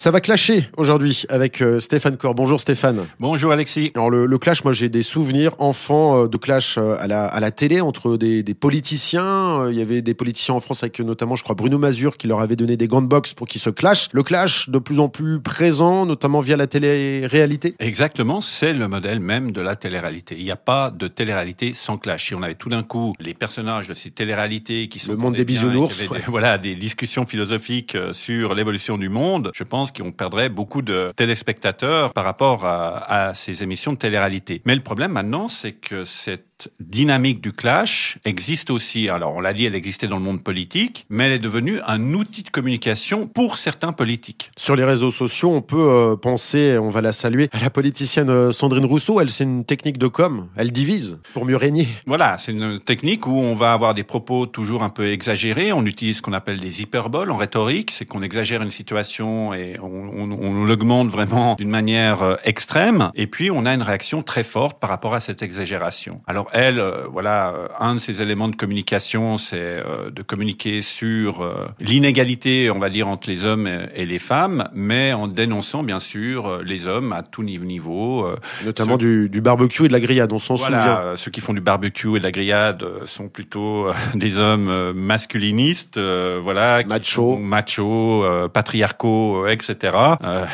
Ça va clasher aujourd'hui avec Stéphane Cor. Bonjour Stéphane. Bonjour Alexis. Alors le clash, moi j'ai des souvenirs enfants de clash à la télé entre des politiciens. Il y avait des politiciens en France avec notamment, je crois, Bruno Mazur qui leur avait donné des gants de boxe pour qu'ils se clashent. Le clash de plus en plus présent, notamment via la télé-réalité. Exactement, c'est le modèle même de la télé-réalité. Il n'y a pas de télé-réalité sans clash. Si on avait tout d'un coup les personnages de ces télé-réalités qui sont le monde des bisounours, des discussions philosophiques sur l'évolution du monde, je pense qu'on perdrait beaucoup de téléspectateurs par rapport à ces émissions de télé-réalité. Mais le problème maintenant, c'est que cette dynamique du clash existe aussi. Alors, on l'a dit, elle existait dans le monde politique, mais elle est devenue un outil de communication pour certains politiques. Sur les réseaux sociaux, on peut penser, on va la saluer, à la politicienne Sandrine Rousseau. Elle, c'est une technique de com. Elle divise pour mieux régner. Voilà, c'est une technique où on va avoir des propos toujours un peu exagérés. On utilise ce qu'on appelle des hyperboles en rhétorique. C'est qu'on exagère une situation et on l'augmente vraiment d'une manière extrême. Et puis, on a une réaction très forte par rapport à cette exagération. Alors, elle, un de ses éléments de communication, c'est de communiquer sur l'inégalité, on va dire, entre les hommes et les femmes, mais en dénonçant, bien sûr, les hommes à tout niveau. Notamment du barbecue et de la grillade, on s'en souvient. Ceux qui font du barbecue et de la grillade sont plutôt des hommes masculinistes, machos, patriarcaux, etc.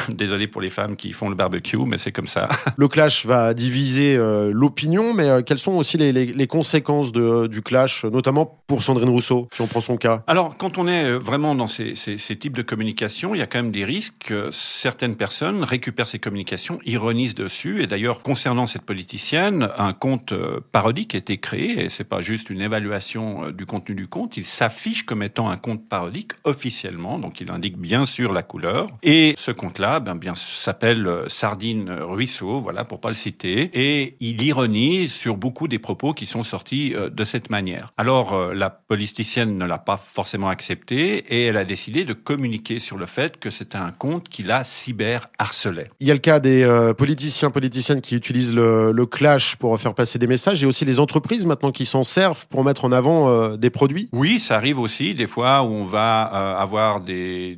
Désolé pour les femmes qui font le barbecue, mais c'est comme ça. Le clash va diviser l'opinion, mais quelles sont aussi les conséquences du clash, notamment pour Sandrine Rousseau, si on prend son cas? Alors, quand on est vraiment dans ces types de communication, il y a quand même des risques que certaines personnes récupèrent ces communications, ironisent dessus. Et d'ailleurs, concernant cette politicienne, un compte parodique a été créé, et c'est pas juste une évaluation du contenu du compte, il s'affiche comme étant un compte parodique officiellement, donc il indique bien sûr la couleur. Et ce compte-là, s'appelle Sardine Ruisseau, voilà, pour pas le citer, et il ironise sur beaucoup des propos qui sont sortis de cette manière. Alors, la politicienne ne l'a pas forcément accepté et elle a décidé de communiquer sur le fait que c'était un compte qui la cyber-harcelait. Il y a le cas des politiciennes qui utilisent le clash pour faire passer des messages et aussi les entreprises maintenant qui s'en servent pour mettre en avant des produits. Oui, ça arrive aussi des fois où on va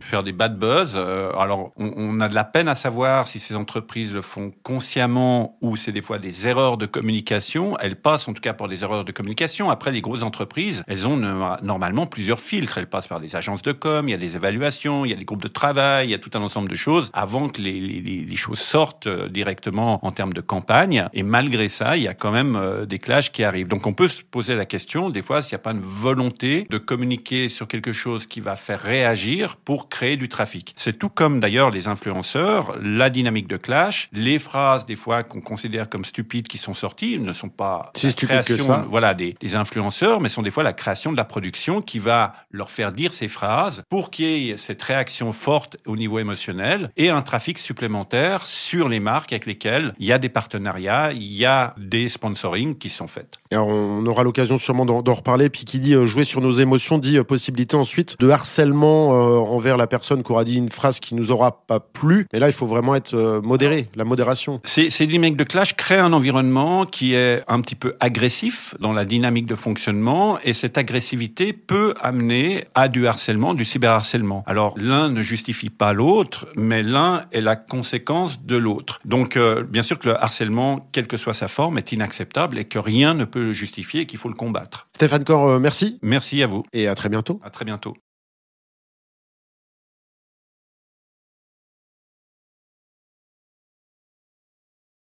faire des bad buzz. Alors, on a de la peine à savoir si ces entreprises le font consciemment ou c'est des fois des erreurs de communication. Elles passent en tout cas par des erreurs de communication. Après, les grosses entreprises, elles ont normalement plusieurs filtres. Elles passent par des agences de com, il y a des évaluations, il y a des groupes de travail, il y a tout un ensemble de choses avant que les choses sortent directement en termes de campagne. Et malgré ça, il y a quand même des clashs qui arrivent. Donc on peut se poser la question, des fois, s'il n'y a pas une volonté de communiquer sur quelque chose qui va faire réagir pour créer du trafic. C'est tout comme d'ailleurs les influenceurs, la dynamique de clash, les phrases des fois qu'on considère comme stupides qui sont sorties ne sont pas si stupide que ça. Voilà, des influenceurs, mais sont des fois la création de la production qui va leur faire dire ces phrases pour qu'il y ait cette réaction forte au niveau émotionnel et un trafic supplémentaire sur les marques avec lesquelles il y a des partenariats, il y a des sponsorings qui sont faits. Alors on aura l'occasion sûrement d'en reparler. Puis qui dit jouer sur nos émotions dit possibilité ensuite de harcèlement envers la personne qui aura dit une phrase qui nous aura pas plu. Mais là, il faut vraiment être modéré, la modération. Ces dynamiques de clash créent un environnement qui est un petit peu agressif dans la dynamique de fonctionnement et cette agressivité peut amener à du harcèlement, du cyberharcèlement. Alors l'un ne justifie pas l'autre, mais l'un est la conséquence de l'autre. Donc bien sûr que le harcèlement, quelle que soit sa forme, est inacceptable et que rien ne peut le justifier et qu'il faut le combattre. Stéphane Cor, merci. Merci à vous. Et à très bientôt. À très bientôt.